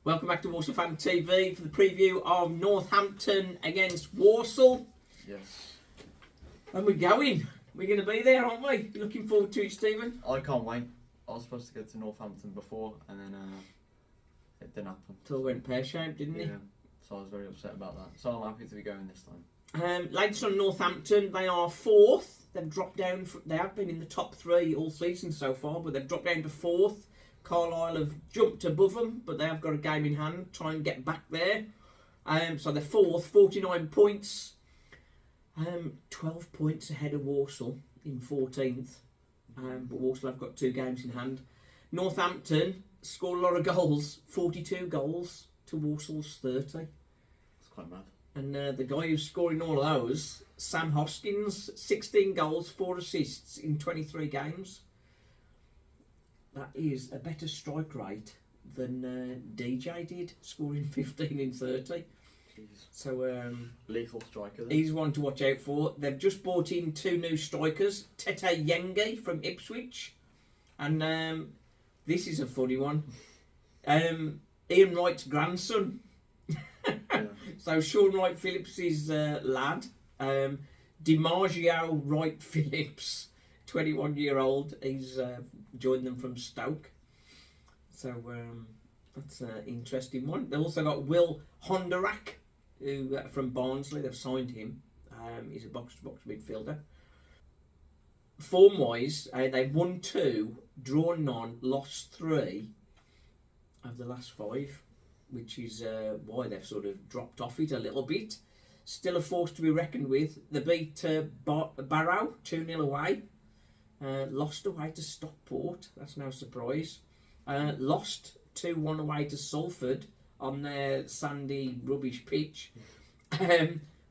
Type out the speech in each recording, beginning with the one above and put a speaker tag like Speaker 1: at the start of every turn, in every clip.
Speaker 1: Welcome back to Walsall Fan TV for the preview of Northampton against Walsall.
Speaker 2: Yes.
Speaker 1: And we're going. We're going to be there, aren't we? You looking forward to it, Stephen?
Speaker 2: I can't wait. I was supposed to go to Northampton before, and then it didn't happen.
Speaker 1: It all went pear-shaped, didn't it?
Speaker 2: Yeah. So I was very upset about that. So I'm happy to be going this time.
Speaker 1: Latest on Northampton, they are fourth. They've dropped down. They have been in the top three all season so far, but they've dropped down to fourth. Carlisle have jumped above them, but they have got a game in hand, try and get back there. So they're fourth, 49 points. 12 points ahead of Walsall in 14th. But Walsall have got 2 games in hand. Northampton scored a lot of goals, 42 goals to Walsall's 30.
Speaker 2: It's quite mad.
Speaker 1: And the guy who's scoring all of those, Sam Hoskins, 16 goals, 4 assists in 23 games. That is a better strike rate than DJ did, scoring 15 in 30.
Speaker 2: Jeez.
Speaker 1: So
Speaker 2: Lethal striker then.
Speaker 1: he's one to watch out for. They've just brought in 2 new strikers, Tete Yengi from Ipswich, and this is a funny one. Ian Wright's grandson.
Speaker 2: Yeah.
Speaker 1: So Sean Wright Phillips' lad, DiMaggio Wright Phillips, 21-year-old. He's joined them from Stoke. So that's an interesting one. They've also got Will Honderak, who from Barnsley. They've signed him. He's a box-to-box midfielder. Form-wise, they've won 2, drawn none, lost 3 of the last 5, which is why they've sort of dropped off it a little bit. Still a force to be reckoned with. They beat Barrow 2-0 away. Lost away to Stockport. That's no surprise. Lost 2-1 away to Salford on their sandy rubbish pitch.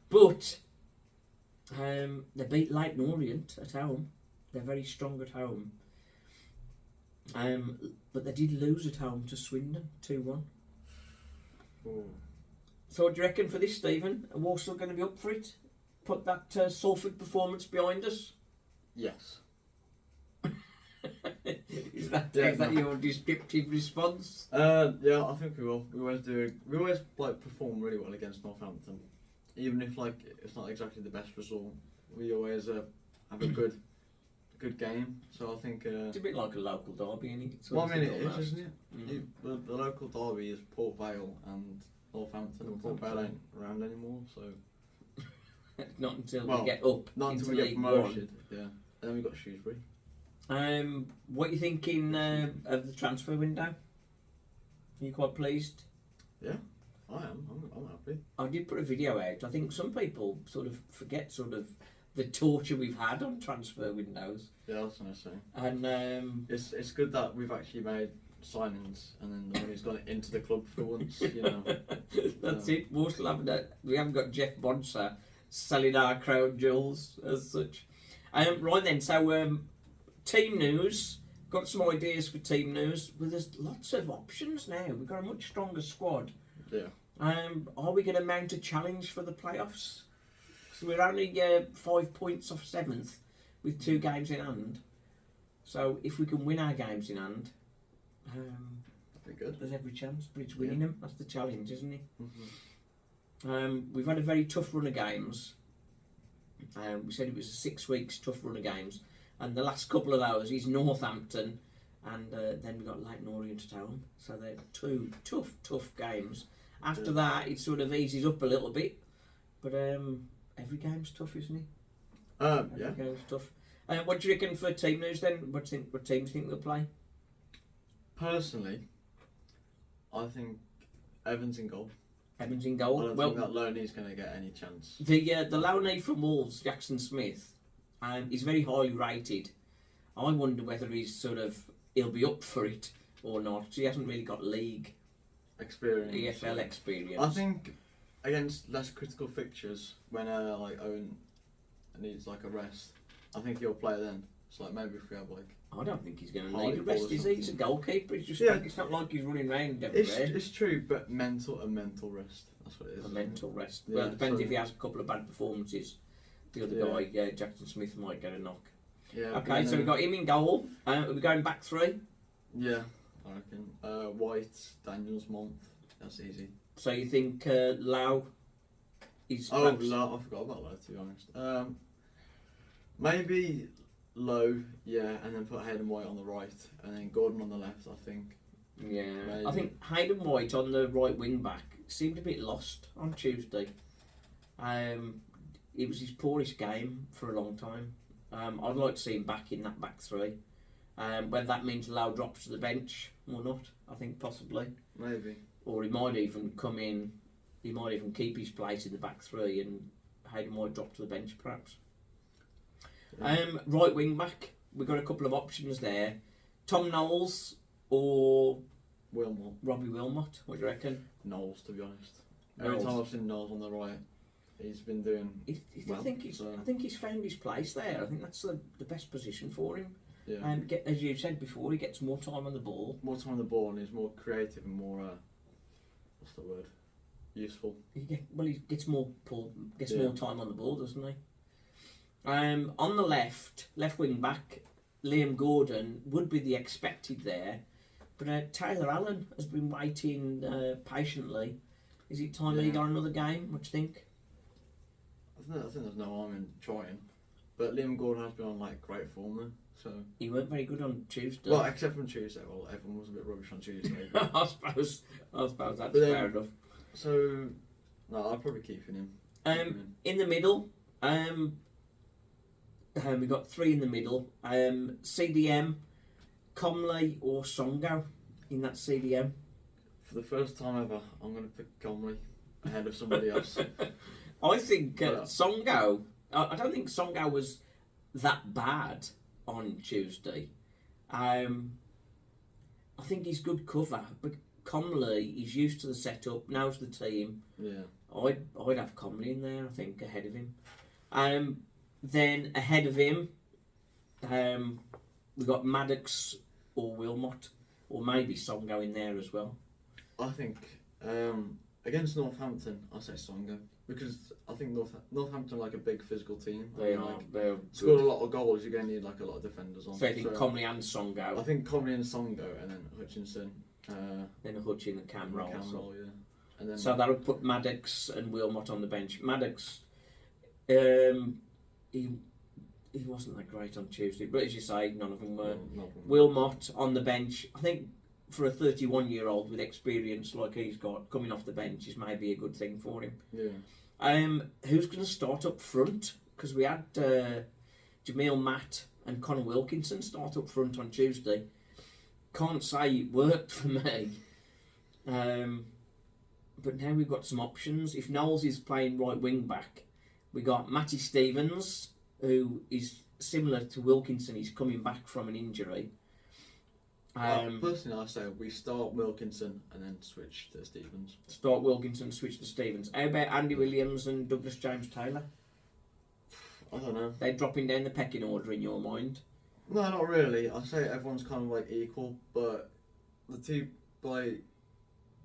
Speaker 1: But they beat Leyton Orient at home. They're very strong at home. But they did lose at home to Swindon 2-1.
Speaker 2: Ooh.
Speaker 1: So what do you reckon for this, Stephen? Are Walsall going to be up for it? Put that Salford performance behind us?
Speaker 2: Yes.
Speaker 1: Is that
Speaker 2: Yeah,
Speaker 1: your descriptive response?
Speaker 2: Yeah, I think we will. We always perform really well against Northampton, even if it's not exactly the best result. We always have a good game. So I think
Speaker 1: It's a bit like a local derby, isn't it?
Speaker 2: well, I mean, it is, isn't it?
Speaker 1: Mm.
Speaker 2: The local derby is Port Vale and Northampton, and Port Vale ain't around anymore. So
Speaker 1: Not until we get up.
Speaker 2: not
Speaker 1: into
Speaker 2: until we get
Speaker 1: League
Speaker 2: promoted. Yeah, and then we got Shrewsbury.
Speaker 1: What are you thinking of the transfer window? Are you quite pleased?
Speaker 2: Yeah, I am. I'm happy.
Speaker 1: I did put a video out. I think some people sort of forget the torture we've had on transfer windows.
Speaker 2: Yeah, that's what I was saying.
Speaker 1: And
Speaker 2: It's good that we've actually made signings and then the money's gone into the club for once. You know.
Speaker 1: that's it. Walsall we haven't got Jeff Bonser selling our crown jewels as such. Right then, so team news. Got some ideas for team news. Well, there's lots of options now. We've got a much stronger squad.
Speaker 2: Yeah.
Speaker 1: Are we going to mount a challenge for the playoffs? So we're only 5 points off 7th with 2 games in hand. So if we can win our games in hand,
Speaker 2: That'd be good.
Speaker 1: there's every chance. But it's winning them. That's the challenge, isn't it?
Speaker 2: Mm-hmm.
Speaker 1: We've had a very tough run of games. We said it was 6 weeks tough run of games. And the last couple of hours is Northampton. And then we've got Leyton Orient at home. So they're 2 tough games. After that, it sort of eases up a little bit. But every game's tough, isn't it?
Speaker 2: Yeah.
Speaker 1: Every game's tough. What do you reckon for team news then? What teams think they'll play?
Speaker 2: Personally, I think Evans in goal.
Speaker 1: Evans in
Speaker 2: I
Speaker 1: goal.
Speaker 2: don't think that Loney's going to get any chance.
Speaker 1: The Lowney from Wolves, Jackson Smith, is very highly rated. I wonder whether he'll be up for it or not. He hasn't really got league
Speaker 2: Experience.
Speaker 1: EFL experience.
Speaker 2: I think against less critical fixtures, when Owen needs a rest, I think he'll play then. So maybe if we have
Speaker 1: I don't think he's going to
Speaker 2: high
Speaker 1: need a rest.
Speaker 2: ball or
Speaker 1: He's a goalkeeper. It's just it's not like he's running around everywhere.
Speaker 2: it's true, but a mental rest. That's what it is.
Speaker 1: A mental rest.
Speaker 2: Yeah,
Speaker 1: Well, it depends if he has a couple of bad performances. The other guy, Jackson Smith, might get a knock.
Speaker 2: Yeah.
Speaker 1: Okay, so we've got him in goal. Are we going back 3?
Speaker 2: Yeah, I reckon. White, Daniels, Month. That's easy.
Speaker 1: So you think Lau is
Speaker 2: Oh,
Speaker 1: perhaps...
Speaker 2: Low. I forgot about Low, to be honest. Maybe Low, yeah, and then put Hayden White on the right, and then Gordon on the left, I think.
Speaker 1: Yeah,
Speaker 2: Maybe.
Speaker 1: I think Hayden White on the right wing back seemed a bit lost on Tuesday. It was his poorest game for a long time. I'd like to see him back in that back three. Whether that means Lau drops to the bench or not, I think possibly.
Speaker 2: Maybe.
Speaker 1: Or he might even come in, he might even keep his place in the back three and Hayden White drop to the bench perhaps.
Speaker 2: Yeah.
Speaker 1: Right wing back, we've got a couple of options there. Tom Knowles or
Speaker 2: Wilmot.
Speaker 1: Robbie Wilmot, what do you reckon?
Speaker 2: Knowles, to be honest. Every
Speaker 1: Knowles.
Speaker 2: time I've seen Knowles on the right, he's been doing well.
Speaker 1: I think he's found his place there. I think that's the best position for him.
Speaker 2: Yeah.
Speaker 1: As you said before, he gets more time on the ball.
Speaker 2: More time on the ball, and he's more creative and more what's the word? Useful.
Speaker 1: He gets more
Speaker 2: Yeah.
Speaker 1: more time on the ball, doesn't he? On the left wing back, Liam Gordon would be the expected there, but Taylor Allen has been waiting patiently. Is it time he got another game? What do you think?
Speaker 2: I think there's no harm in trying, but Liam Gordon has been on like great form though. So
Speaker 1: He weren't very good on Tuesday.
Speaker 2: well, except from Tuesday. Well, everyone was a bit rubbish on Tuesday. But,
Speaker 1: I suppose that's fair enough.
Speaker 2: so no, I'll probably keep him.
Speaker 1: In the middle, we've got three in the middle. CDM, Comley or Songo in that CDM.
Speaker 2: For the first time ever, I'm going to pick Comley ahead of somebody else.
Speaker 1: I think
Speaker 2: Yeah.
Speaker 1: Songo. I don't think Songo was that bad on Tuesday. I think he's good cover, but Comley is used to the setup, knows the team.
Speaker 2: Yeah.
Speaker 1: I'd have Comley in there, I think, ahead of him. Then ahead of him, we've got Maddox or Wilmot, or maybe Songo in there as well.
Speaker 2: I think against Northampton, I'll say Songo because I think Northampton are like a big physical team.
Speaker 1: They're
Speaker 2: Scored
Speaker 1: good.
Speaker 2: a lot of goals. You're going to need like a lot of defenders on.
Speaker 1: So I think Comley and Songo,
Speaker 2: I think Comley and Songo, and then Hutchinson.
Speaker 1: then Hutchin and Cam Rolls.
Speaker 2: yeah. And then
Speaker 1: So that'll put Maddox and Wilmot on the bench. Maddox, he wasn't that great on Tuesday, but as you say, none of them were. Wilmot on the bench, I think for a 31-year-old with experience like he's got, coming off the bench is maybe a good thing for him.
Speaker 2: Yeah.
Speaker 1: Who's going to start up front? Because we had Jamil Matt and Connor Wilkinson start up front on Tuesday. Can't say it worked for me. But now we've got some options. If Knowles is playing right wing back, we got Matty Stevens, who is similar to Wilkinson. He's coming back from an injury.
Speaker 2: Personally, I say we start Wilkinson and then switch to Stevens.
Speaker 1: Start Wilkinson, switch to Stevens. How about Andy Williams and Douglas James Taylor?
Speaker 2: I don't know.
Speaker 1: They're dropping down the pecking order in your mind.
Speaker 2: No, not really. I say everyone's kind of like equal, but the two like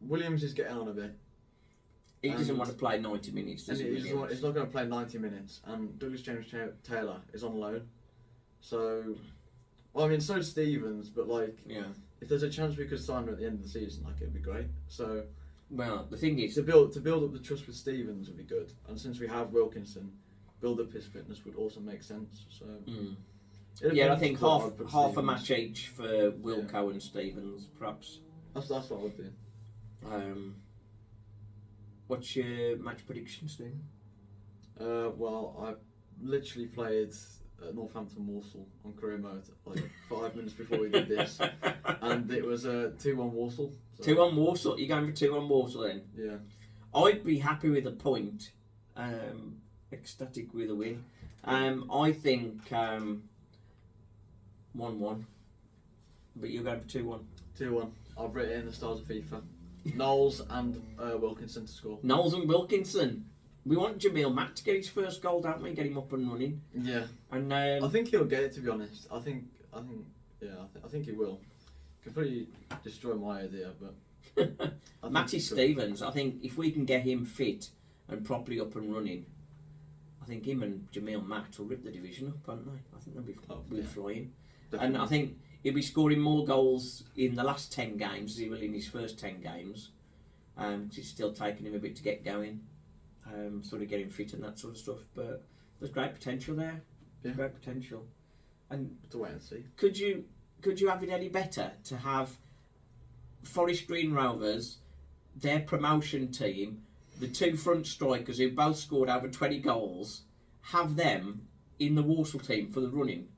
Speaker 2: Williams is getting on a bit.
Speaker 1: He doesn't want to play 90 minutes, does
Speaker 2: And
Speaker 1: he?
Speaker 2: he's not going to play 90 minutes, and Douglas James Taylor is on loan. So, well, I mean, so Stevens, but like,
Speaker 1: Yeah.
Speaker 2: if there's a chance we could sign him at the end of the season, like it'd be great. So,
Speaker 1: Well, the thing is,
Speaker 2: to build up the trust with Stevens would be good, and since we have Wilkinson, build up his fitness would also make sense. So, it
Speaker 1: yeah, I
Speaker 2: depends
Speaker 1: think
Speaker 2: what I'd put
Speaker 1: half a
Speaker 2: Stevens.
Speaker 1: match each for Wilco and Stevens, perhaps.
Speaker 2: That's what I would do.
Speaker 1: What's your match predictions, Stephen?
Speaker 2: Well, I literally played Northampton Walsall on career mode like 5 minutes before we did this, and it was 2-1 Walsall. So,
Speaker 1: 2-1 Walsall. You're going for 2-1 Walsall then?
Speaker 2: Yeah.
Speaker 1: I'd be happy with a point. Ecstatic with a win. I think 1-1. But you're going for 2-1.
Speaker 2: 2-1. I've written in the stars of FIFA. Knowles and Wilkinson to score.
Speaker 1: Knowles and Wilkinson. We want Jamil Matt to get his first goal, don't we? Get him up and running.
Speaker 2: Yeah.
Speaker 1: And
Speaker 2: I think he'll get it. To be honest, I think he will. Completely destroy my idea, but
Speaker 1: Matty Stevens. I think if we can get him fit and properly up and running, I think him and Jamil Matt will rip the division up, won't they? I think they'll be flying.
Speaker 2: Definitely.
Speaker 1: And I think he'll be scoring more goals in the last 10 games as he will in his first 10 games. It's still taking him a bit to get going, sort of getting fit and that sort of stuff. But there's great potential there.
Speaker 2: Yeah.
Speaker 1: Great potential. And
Speaker 2: To wait and see.
Speaker 1: could you have it any better to have Forest Green Rovers, their promotion team, the two front strikers who both scored over 20 goals, have them in the Walsall team for the running?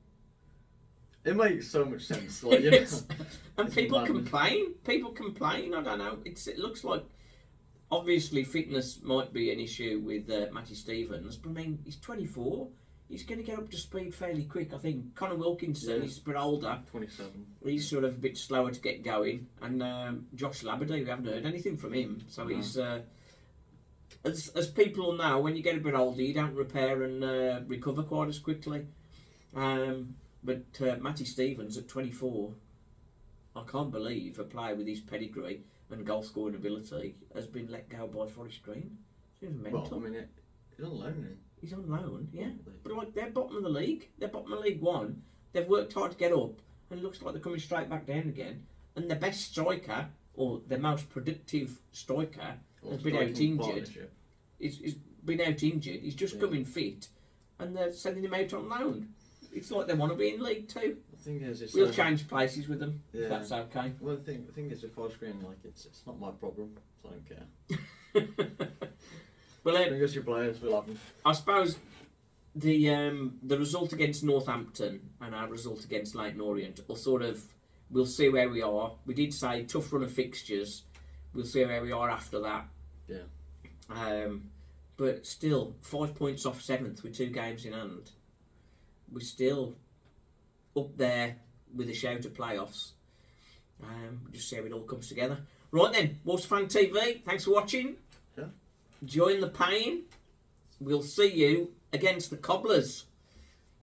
Speaker 2: It makes so much sense. Like, you
Speaker 1: Yes.
Speaker 2: know,
Speaker 1: And
Speaker 2: it's
Speaker 1: people
Speaker 2: madness.
Speaker 1: complain. People complain. I don't know. It looks like obviously fitness might be an issue with Matty Stevens, but I mean he's 24. He's going to get up to speed fairly quick. I think Connor Wilkinson,
Speaker 2: Yeah.
Speaker 1: he's a bit older.
Speaker 2: 27.
Speaker 1: He's sort of a bit slower to get going, and Josh Labadie, we haven't heard anything from him. So
Speaker 2: No.
Speaker 1: he's as people will know, when you get a bit older, you don't repair and recover quite as quickly. But Matty Stevens at 24, I can't believe a player with his pedigree and goal scoring ability has been let go by Forest Green. Seems mental.
Speaker 2: Well, I mean, he's on loan, isn't he?
Speaker 1: He's on loan, yeah.
Speaker 2: Probably.
Speaker 1: But like they're bottom of the league. They're bottom of League One. They've worked hard to get up, and it looks like they're coming straight back down again. And the best striker, or the most productive striker,
Speaker 2: Or
Speaker 1: has been out
Speaker 2: striking
Speaker 1: injured.
Speaker 2: partnership.
Speaker 1: He's been out injured. He's just
Speaker 2: Yeah.
Speaker 1: coming fit, and they're sending him out on loan. It's like they want to be in League Two.
Speaker 2: The thing is, it's
Speaker 1: We'll change places with them
Speaker 2: Yeah.
Speaker 1: if that's okay.
Speaker 2: Well, the thing is with Forest Green, like it's not my problem. So I don't care.
Speaker 1: Well,
Speaker 2: I guess your players will have them.
Speaker 1: I suppose the result against Northampton and our result against Leighton Orient will sort of, we'll see where we are. We did say tough run of fixtures. We'll see where we are after that.
Speaker 2: Yeah.
Speaker 1: But still, 5 points off 7th with 2 games in hand. We're still up there with a shout of playoffs. Just see how it all comes together. Right then, Walsall Fan TV, thanks for watching.
Speaker 2: Yeah.
Speaker 1: Join the pain. We'll see you against the Cobblers.